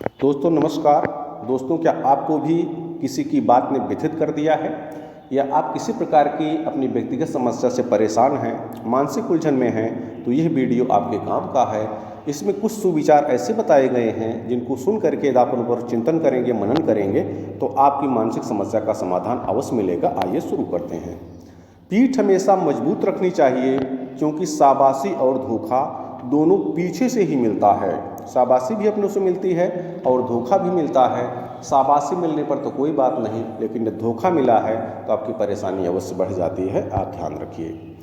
दोस्तों नमस्कार। दोस्तों, क्या आपको भी किसी की बात ने व्यथित कर दिया है या आप किसी प्रकार की अपनी व्यक्तिगत समस्या से परेशान हैं, मानसिक उलझन में हैं, तो यह वीडियो आपके काम का है। इसमें कुछ सुविचार ऐसे बताए गए हैं जिनको सुन करके यदि आप उन पर चिंतन करेंगे, मनन करेंगे तो आपकी मानसिक समस्या का समाधान अवश्य मिलेगा। आइए शुरू करते हैं। पीठ हमेशा मजबूत रखनी चाहिए क्योंकि शाबाशी और धोखा दोनों पीछे से ही मिलता है। शाबाशी भी अपनों से मिलती है और धोखा भी मिलता है। शाबाशी मिलने पर तो कोई बात नहीं, लेकिन जब धोखा मिला है तो आपकी परेशानी अवश्य बढ़ जाती है। आप ध्यान रखिए।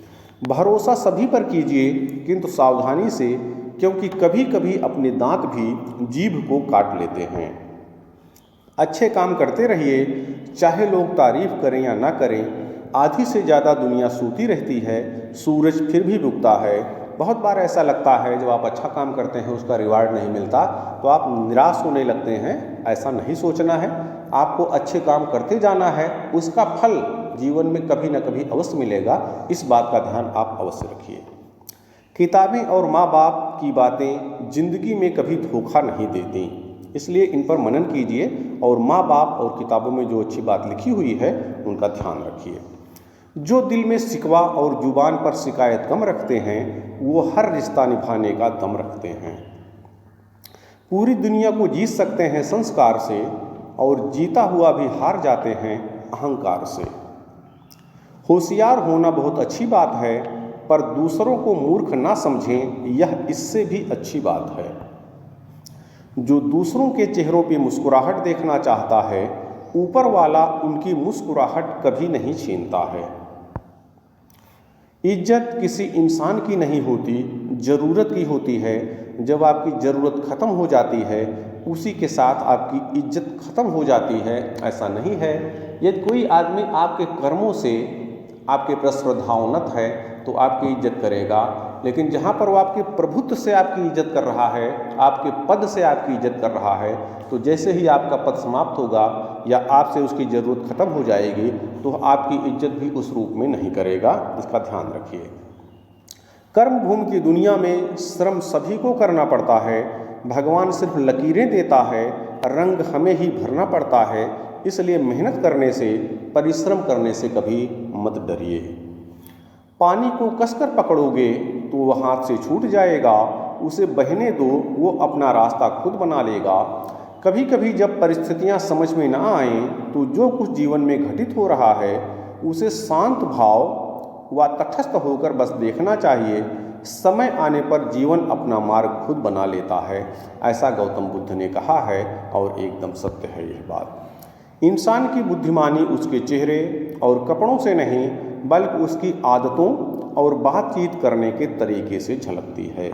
भरोसा सभी पर कीजिए किंतु सावधानी से, क्योंकि कभी कभी अपने दांत भी जीभ को काट लेते हैं। अच्छे काम करते रहिए, चाहे लोग तारीफ करें या ना करें। आधी से ज़्यादा दुनिया सूती रहती है, सूरज फिर भी उगता है। बहुत बार ऐसा लगता है जब आप अच्छा काम करते हैं उसका रिवार्ड नहीं मिलता तो आप निराश होने लगते हैं। ऐसा नहीं सोचना है। आपको अच्छे काम करते जाना है, उसका फल जीवन में कभी न कभी अवश्य मिलेगा। इस बात का ध्यान आप अवश्य रखिए। किताबें और माँ बाप की बातें जिंदगी में कभी धोखा नहीं देती, इसलिए इन पर मनन कीजिए और माँ बाप और किताबों में जो अच्छी बात लिखी हुई है उनका ध्यान रखिए। जो दिल में शिकवा और जुबान पर शिकायत कम रखते हैं वो हर रिश्ता निभाने का दम रखते हैं। पूरी दुनिया को जीत सकते हैं संस्कार से और जीता हुआ भी हार जाते हैं अहंकार से। होशियार होना बहुत अच्छी बात है, पर दूसरों को मूर्ख ना समझें, यह इससे भी अच्छी बात है। जो दूसरों के चेहरों पे मुस्कुराहट देखना चाहता है, ऊपर वाला उनकी मुस्कुराहट कभी नहीं छीनता है। इज्जत किसी इंसान की नहीं होती, ज़रूरत की होती है। जब आपकी ज़रूरत ख़त्म हो जाती है उसी के साथ आपकी इज्जत ख़त्म हो जाती है। ऐसा नहीं है। यदि कोई आदमी आपके कर्मों से आपके प्रति श्रद्धान्वित है तो आपकी इज्जत करेगा, लेकिन जहाँ पर वो आपके प्रभुत्व से आपकी इज्जत कर रहा है, आपके पद से आपकी इज्जत कर रहा है, तो जैसे ही आपका पद समाप्त होगा या आपसे उसकी ज़रूरत ख़त्म हो जाएगी तो आपकी इज्जत भी उस रूप में नहीं करेगा। इसका ध्यान रखिए। कर्म भूमि की दुनिया में श्रम सभी को करना पड़ता है। भगवान सिर्फ लकीरें देता है, रंग हमें ही भरना पड़ता है। इसलिए मेहनत करने से, परिश्रम करने से कभी मत डरिए। पानी को कसकर पकड़ोगे तो वह हाथ से छूट जाएगा, उसे बहने दो, वो अपना रास्ता खुद बना लेगा। कभी कभी जब परिस्थितियां समझ में ना आएं तो जो कुछ जीवन में घटित हो रहा है उसे शांत भाव व तटस्थ होकर बस देखना चाहिए। समय आने पर जीवन अपना मार्ग खुद बना लेता है, ऐसा गौतम बुद्ध ने कहा है और एकदम सत्य है यह बात। इंसान की बुद्धिमानी उसके चेहरे और कपड़ों से नहीं बल्कि उसकी आदतों और बातचीत करने के तरीके से झलकती है।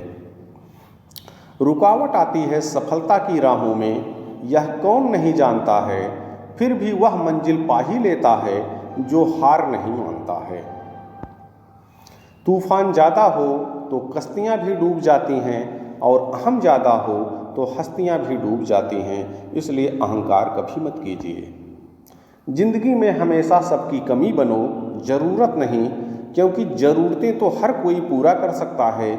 रुकावट आती है सफलता की राहों में, यह कौन नहीं जानता है। फिर भी वह मंजिल पा ही लेता है जो हार नहीं मानता है। तूफान ज़्यादा हो तो कश्तियाँ भी डूब जाती हैं और अहम ज़्यादा हो तो हस्तियाँ भी डूब जाती हैं। इसलिए अहंकार कभी मत कीजिए। जिंदगी में हमेशा सबकी कमी बनो, ज़रूरत नहीं, क्योंकि ज़रूरतें तो हर कोई पूरा कर सकता है,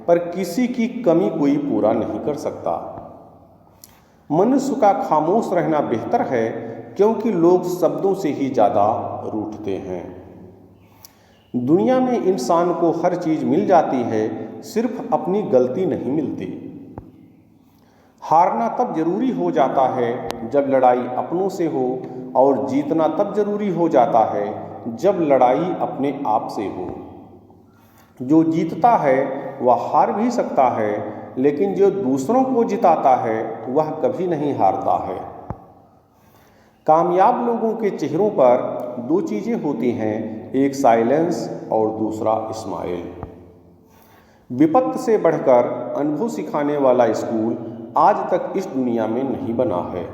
पर किसी की कमी कोई पूरा नहीं कर सकता। मनुष्य का खामोश रहना बेहतर है, क्योंकि लोग शब्दों से ही ज़्यादा रूठते हैं। दुनिया में इंसान को हर चीज़ मिल जाती है, सिर्फ अपनी गलती नहीं मिलती। हारना तब जरूरी हो जाता है जब लड़ाई अपनों से हो, और जीतना तब जरूरी हो जाता है जब लड़ाई अपने आप से हो। जो जीतता है वह हार भी सकता है, लेकिन जो दूसरों को जिताता है वह कभी नहीं हारता है। कामयाब लोगों के चेहरों पर दो चीज़ें होती हैं, एक साइलेंस और दूसरा स्माइल। विपत्ति से बढ़कर अनुभव सिखाने वाला स्कूल आज तक इस दुनिया में नहीं बना है।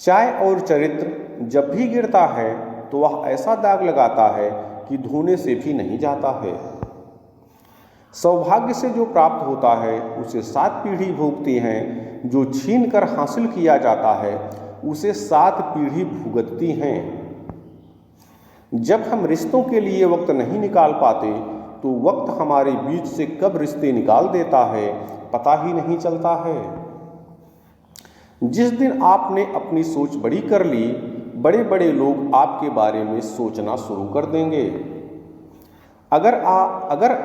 चाय और चरित्र जब भी गिरता है तो वह ऐसा दाग लगाता है कि धोने से भी नहीं जाता है। सौभाग्य से जो प्राप्त होता है उसे 7 पीढ़ी भोगती हैं, जो छीन कर हासिल किया जाता है उसे 7 पीढ़ी भुगतती हैं। जब हम रिश्तों के लिए वक्त नहीं निकाल पाते तो वक्त हमारे बीच से कब रिश्ते निकाल देता है पता ही नहीं चलता है। जिस दिन आपने अपनी सोच बड़ी कर ली, बड़े बड़े लोग आपके बारे में सोचना शुरू कर देंगे। अगर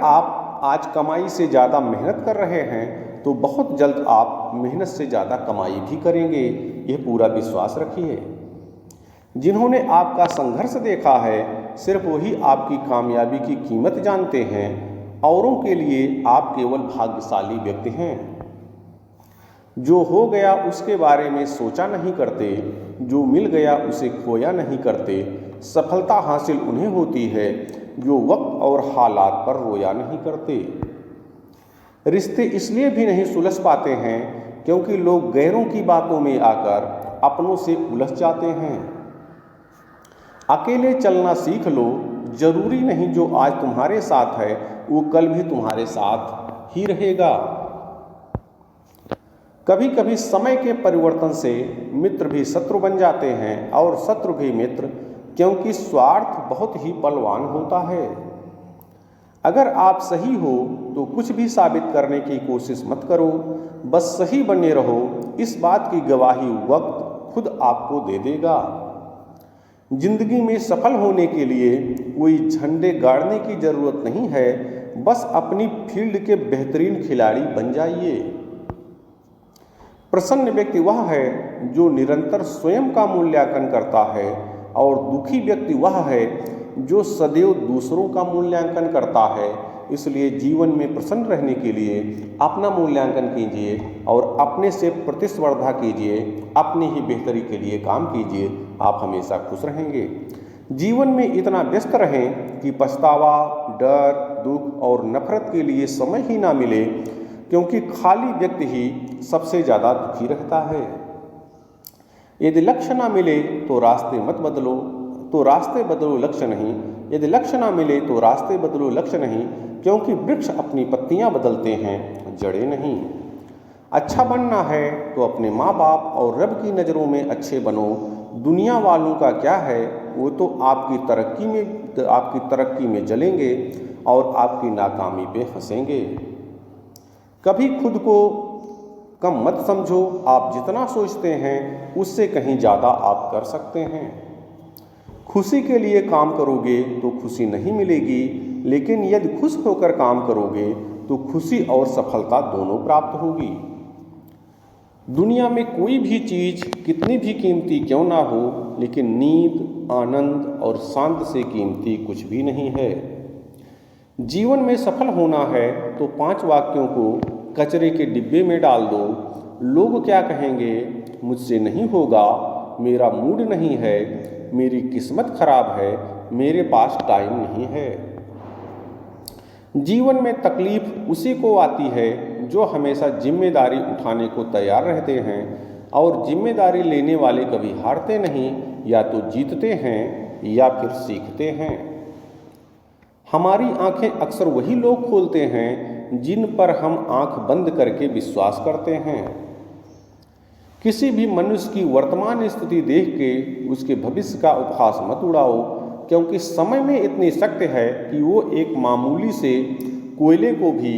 आप आज कमाई से ज़्यादा मेहनत कर रहे हैं तो बहुत जल्द आप मेहनत से ज़्यादा कमाई भी करेंगे, यह पूरा विश्वास रखिए। जिन्होंने आपका संघर्ष देखा है सिर्फ वही आपकी कामयाबी की कीमत जानते हैं। औरों के लिए आप केवल भाग्यशाली व्यक्ति हैं। जो हो गया उसके बारे में सोचा नहीं करते, जो मिल गया उसे खोया नहीं करते। सफलता हासिल उन्हें होती है जो वक्त और हालात पर रोया नहीं करते। रिश्ते इसलिए भी नहीं सुलझ पाते हैं क्योंकि लोग गैरों की बातों में आकर अपनों से उलझ जाते हैं। अकेले चलना सीख लो, जरूरी नहीं जो आज तुम्हारे साथ है वो कल भी तुम्हारे साथ ही रहेगा। कभी कभी समय के परिवर्तन से मित्र भी शत्रु बन जाते हैं और शत्रु भी मित्र, क्योंकि स्वार्थ बहुत ही बलवान होता है। अगर आप सही हो तो कुछ भी साबित करने की कोशिश मत करो, बस सही बने रहो। इस बात की गवाही वक्त खुद आपको दे देगा। जिंदगी में सफल होने के लिए कोई झंडे गाड़ने की जरूरत नहीं है, बस अपनी फील्ड के बेहतरीन खिलाड़ी बन जाइए। प्रसन्न व्यक्ति वह है जो निरंतर स्वयं का मूल्यांकन करता है और दुखी व्यक्ति वह है जो सदैव दूसरों का मूल्यांकन करता है। इसलिए जीवन में प्रसन्न रहने के लिए अपना मूल्यांकन कीजिए और अपने से प्रतिस्पर्धा कीजिए, अपनी ही बेहतरी के लिए काम कीजिए। आप हमेशा खुश रहेंगे। जीवन में इतना व्यस्त रहें कि पछतावा, डर, दुख और नफरत के लिए समय ही ना मिले, क्योंकि खाली व्यक्ति ही सबसे ज़्यादा दुखी रहता है। यदि लक्ष्य ना मिले तो रास्ते मत बदलो, तो रास्ते बदलो लक्ष्य नहीं। यदि लक्ष्य ना मिले तो रास्ते बदलो लक्ष्य नहीं, क्योंकि वृक्ष अपनी पत्तियां बदलते हैं, जड़ें नहीं। अच्छा बनना है तो अपने माँ बाप और रब की नज़रों में अच्छे बनो। दुनिया वालों का क्या है, वो तो आपकी तरक्की में जलेंगे और आपकी नाकामी पे हंसेंगे। कभी खुद को कम मत समझो। आप जितना सोचते हैं उससे कहीं ज़्यादा आप कर सकते हैं। खुशी के लिए काम करोगे तो खुशी नहीं मिलेगी, लेकिन यदि खुश होकर काम करोगे तो खुशी और सफलता दोनों प्राप्त होगी। दुनिया में कोई भी चीज़ कितनी भी कीमती क्यों ना हो, लेकिन नींद, आनंद और शांति से कीमती कुछ भी नहीं है। जीवन में सफल होना है तो 5 वाक्यों को कचरे के डिब्बे में डाल दो। लोग क्या कहेंगे, मुझसे नहीं होगा, मेरा मूड नहीं है, मेरी किस्मत खराब है, मेरे पास टाइम नहीं है। जीवन में तकलीफ उसी को आती है जो हमेशा जिम्मेदारी उठाने को तैयार रहते हैं, और जिम्मेदारी लेने वाले कभी हारते नहीं, या तो जीतते हैं या फिर सीखते हैं। हमारी आंखें अक्सर वही लोग खोलते हैं जिन पर हम आंख बंद करके विश्वास करते हैं। किसी भी मनुष्य की वर्तमान स्थिति देख के उसके भविष्य का उपहास मत उड़ाओ, क्योंकि समय में इतनी शक्ति है कि वो एक मामूली से कोयले को भी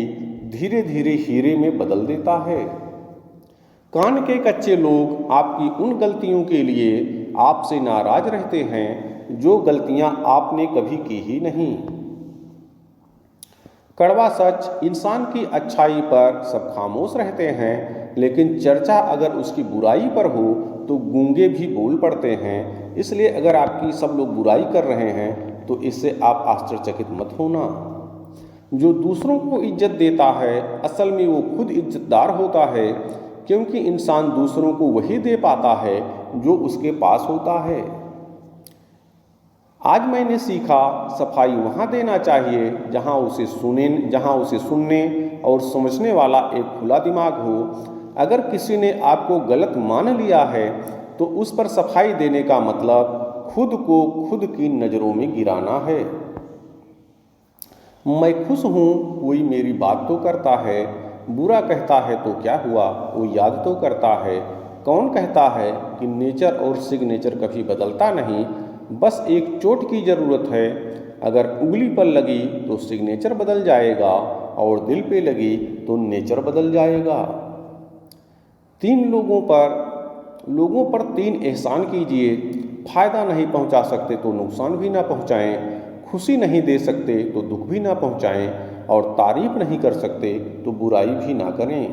धीरे धीरे हीरे में बदल देता है। कान के कच्चे लोग आपकी उन गलतियों के लिए आपसे नाराज रहते हैं जो गलतियां आपने कभी की ही नहीं। कड़वा सच, इंसान की अच्छाई पर सब खामोश रहते हैं, लेकिन चर्चा अगर उसकी बुराई पर हो तो गूंगे भी बोल पड़ते हैं। इसलिए अगर आपकी सब लोग बुराई कर रहे हैं तो इससे आप आश्चर्यचकित मत होना। जो दूसरों को इज्जत देता है असल में वो खुद इज्जतदार होता है, क्योंकि इंसान दूसरों को वही दे पाता है जो उसके पास होता है। आज मैंने सीखा, सफाई वहाँ देना चाहिए जहाँ उसे सुनने और समझने वाला एक खुला दिमाग हो। अगर किसी ने आपको गलत मान लिया है तो उस पर सफाई देने का मतलब खुद को खुद की नज़रों में गिराना है। मैं खुश हूँ, कोई मेरी बात तो करता है। बुरा कहता है तो क्या हुआ, वो याद तो करता है। कौन कहता है कि नेचर और सिग्नेचर कभी बदलता नहीं, बस एक चोट की ज़रूरत है। अगर उंगली पर लगी तो सिग्नेचर बदल जाएगा, और दिल पे लगी तो नेचर बदल जाएगा। 3 लोगों पर लोगों पर 3 एहसान कीजिए। फ़ायदा नहीं पहुंचा सकते तो नुकसान भी ना पहुंचाएं, खुशी नहीं दे सकते तो दुख भी ना पहुंचाएं, और तारीफ नहीं कर सकते तो बुराई भी ना करें।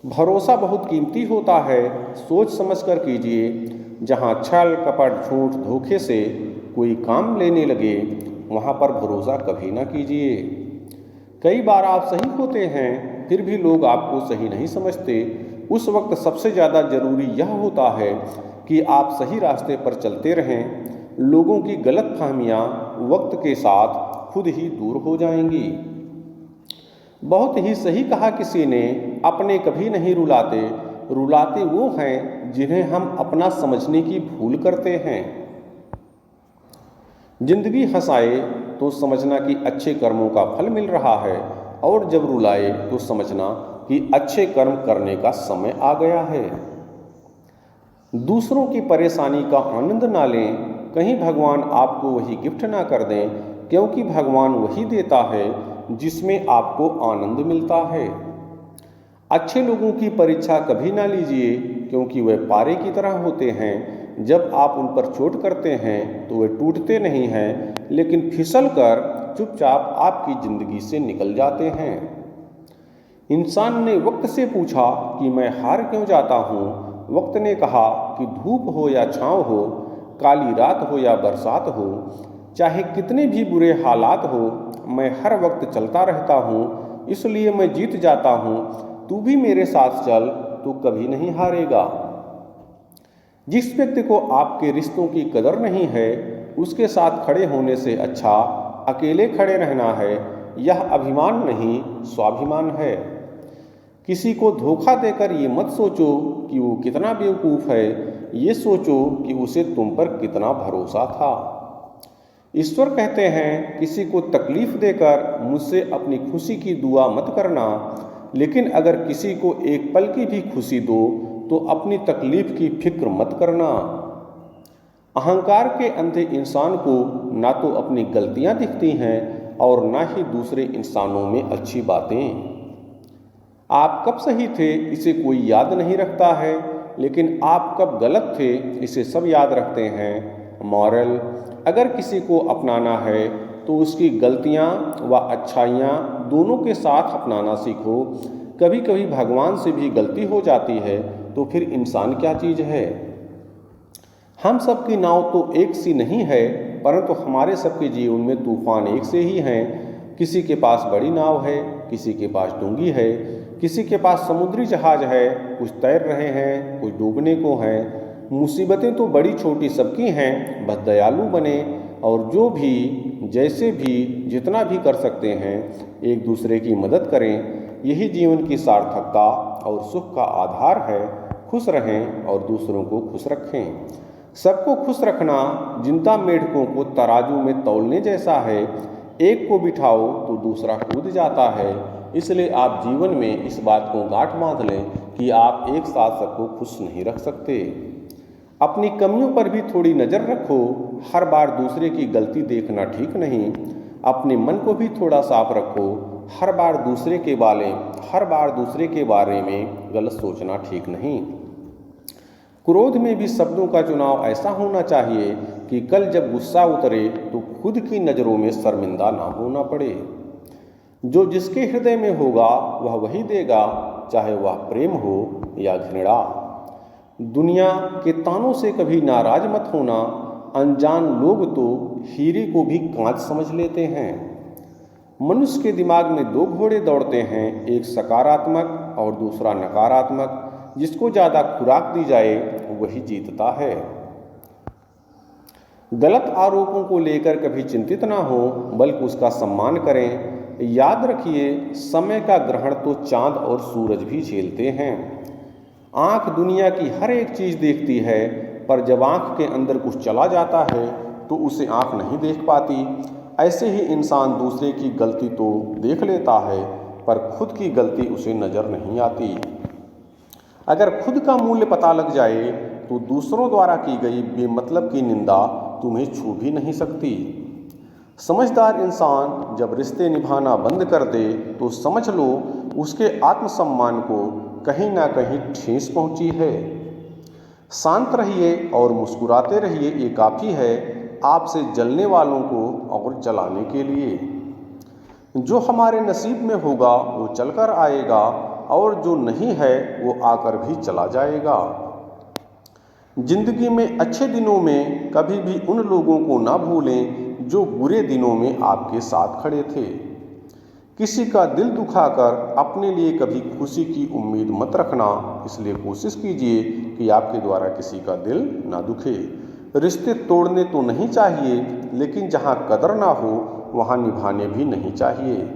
भरोसा बहुत कीमती होता है, सोच समझकर कीजिए। जहां छल कपट झूठ धोखे से कोई काम लेने लगे, वहां पर भरोसा कभी ना कीजिए। कई बार आप सही होते हैं, फिर भी लोग आपको सही नहीं समझते। उस वक्त सबसे ज़्यादा ज़रूरी यह होता है कि आप सही रास्ते पर चलते रहें। लोगों की गलतफहमियां वक्त के साथ खुद ही दूर हो जाएंगी। बहुत ही सही कहा किसी ने, अपने कभी नहीं रुलाते, रुलाते वो हैं जिन्हें हम अपना समझने की भूल करते हैं। जिंदगी हंसाए तो समझना कि अच्छे कर्मों का फल मिल रहा है, और जब रुलाए तो समझना कि अच्छे कर्म करने का समय आ गया है। दूसरों की परेशानी का आनंद ना लें, कहीं भगवान आपको वही गिफ्ट ना कर दें, क्योंकि भगवान वही देता है जिसमें आपको आनंद मिलता है। अच्छे लोगों की परीक्षा कभी ना लीजिए, क्योंकि वे पारे की तरह होते हैं। जब आप उन पर चोट करते हैं तो वे टूटते नहीं हैं, लेकिन फिसल कर चुपचाप आपकी ज़िंदगी से निकल जाते हैं। इंसान ने वक्त से पूछा कि मैं हार क्यों जाता हूँ। वक्त ने कहा कि धूप हो या छाँव हो, काली रात हो या बरसात हो, चाहे कितने भी बुरे हालात हो, मैं हर वक्त चलता रहता हूँ, इसलिए मैं जीत जाता हूँ। तू भी मेरे साथ चल, तू कभी नहीं हारेगा। जिस व्यक्ति को आपके रिश्तों की कदर नहीं है, उसके साथ खड़े होने से अच्छा अकेले खड़े रहना है। यह अभिमान नहीं, स्वाभिमान है। किसी को धोखा देकर ये मत सोचो कि वो कितना बेवकूफ़ है, ये सोचो कि उसे तुम पर कितना भरोसा था। ईश्वर कहते हैं, किसी को तकलीफ देकर मुझसे अपनी खुशी की दुआ मत करना, लेकिन अगर किसी को एक पल की भी खुशी दो तो अपनी तकलीफ की फिक्र मत करना। अहंकार के अंधे इंसान को ना तो अपनी गलतियां दिखती हैं और ना ही दूसरे इंसानों में अच्छी बातें। आप कब सही थे इसे कोई याद नहीं रखता है, लेकिन आप कब गलत थे इसे सब याद रखते हैं। मॉरल, अगर किसी को अपनाना है तो उसकी गलतियां व अच्छाइयां दोनों के साथ अपनाना सीखो। कभी कभी भगवान से भी गलती हो जाती है, तो फिर इंसान क्या चीज़ है। हम सबकी नाव तो एक सी नहीं है, परंतु हमारे सबके जीवन में तूफान एक से ही हैं। किसी के पास बड़ी नाव है, किसी के पास डूंगी है, किसी के पास समुद्री जहाज है, कुछ तैर रहे हैं, कुछ डूबने को हैं। मुसीबतें तो बड़ी छोटी सबकी हैं, बस दयालु बने और जो भी जैसे भी जितना भी कर सकते हैं एक दूसरे की मदद करें। यही जीवन की सार्थकता और सुख का आधार है। खुश रहें और दूसरों को खुश रखें। सबको खुश रखना जिंदा मेढकों को तराजू में तौलने जैसा है। एक को बिठाओ तो दूसरा कूद जाता है। इसलिए आप जीवन में इस बात को गांठ बांध लें कि आप एक साथ सबको खुश नहीं रख सकते। अपनी कमियों पर भी थोड़ी नज़र रखो। हर बार दूसरे की गलती देखना ठीक नहीं। अपने मन को भी थोड़ा साफ रखो। हर बार दूसरे के बारे में गलत सोचना ठीक नहीं। क्रोध में भी शब्दों का चुनाव ऐसा होना चाहिए कि कल जब गुस्सा उतरे तो खुद की नज़रों में शर्मिंदा ना होना पड़े। जो जिसके हृदय में होगा वह वही देगा, चाहे वह प्रेम हो या घृणा। दुनिया के तानों से कभी नाराज मत होना। अनजान लोग तो हीरे को भी कांच समझ लेते हैं। मनुष्य के दिमाग में 2 घोड़े दौड़ते हैं, एक सकारात्मक और दूसरा नकारात्मक। जिसको ज़्यादा खुराक दी जाए वही जीतता है। गलत आरोपों को लेकर कभी चिंतित ना हो, बल्कि उसका सम्मान करें। याद रखिए, समय का ग्रहण तो चांद और सूरज भी झेलते हैं। आँख दुनिया की हर एक चीज़ देखती है, पर जब आँख के अंदर कुछ चला जाता है तो उसे आँख नहीं देख पाती। ऐसे ही इंसान दूसरे की गलती तो देख लेता है, पर खुद की गलती उसे नज़र नहीं आती। अगर खुद का मूल्य पता लग जाए तो दूसरों द्वारा की गई बेमतलब की निंदा तुम्हें छू भी नहीं सकती। समझदार इंसान जब रिश्ते निभाना बंद कर दे तो समझ लो उसके आत्मसम्मान को कहीं ना कहीं ठेस पहुंची है। शांत रहिए और मुस्कुराते रहिए, ये काफ़ी है आपसे जलने वालों को और जलाने के लिए। जो हमारे नसीब में होगा वो चलकर आएगा और जो नहीं है वो आकर भी चला जाएगा। जिंदगी में अच्छे दिनों में कभी भी उन लोगों को ना भूलें जो बुरे दिनों में आपके साथ खड़े थे। किसी का दिल दुखाकर अपने लिए कभी खुशी की उम्मीद मत रखना, इसलिए कोशिश कीजिए कि आपके द्वारा किसी का दिल ना दुखे। रिश्ते तोड़ने तो नहीं चाहिए, लेकिन जहाँ कदर ना हो वहाँ निभाने भी नहीं चाहिए।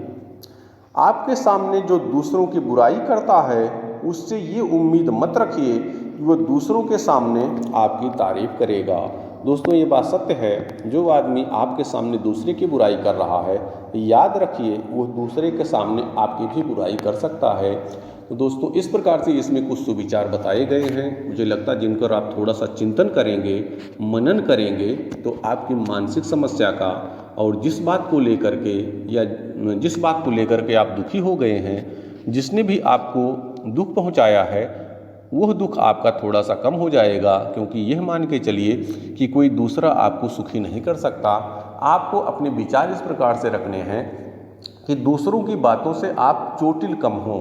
आपके सामने जो दूसरों की बुराई करता है उससे ये उम्मीद मत रखिए कि वो दूसरों के सामने आपकी तारीफ करेगा। दोस्तों, ये बात सत्य है, जो आदमी आपके सामने दूसरे की बुराई कर रहा है, याद रखिए वो दूसरे के सामने आपकी भी बुराई कर सकता है। तो दोस्तों, इस प्रकार से इसमें कुछ सुविचार बताए गए हैं, मुझे लगता है जिनकर आप थोड़ा सा चिंतन करेंगे, मनन करेंगे, तो आपकी मानसिक समस्या का और जिस बात को लेकर के या जिस बात को लेकर के आप दुखी हो गए हैं, जिसने भी आपको दुख पहुंचाया है, वह दुख आपका थोड़ा सा कम हो जाएगा। क्योंकि यह मान के चलिए कि कोई दूसरा आपको सुखी नहीं कर सकता। आपको अपने विचार इस प्रकार से रखने हैं कि दूसरों की बातों से आप चोटिल कम हों।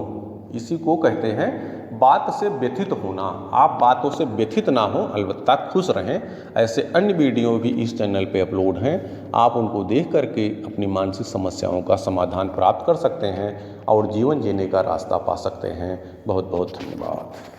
इसी को कहते हैं बात से व्यथित होना। आप बातों से व्यथित ना हो, अलबत्ता खुश रहें। ऐसे अन्य वीडियो भी इस चैनल पे अपलोड हैं, आप उनको देख करके अपनी मानसिक समस्याओं का समाधान प्राप्त कर सकते हैं और जीवन जीने का रास्ता पा सकते हैं। बहुत बहुत धन्यवाद।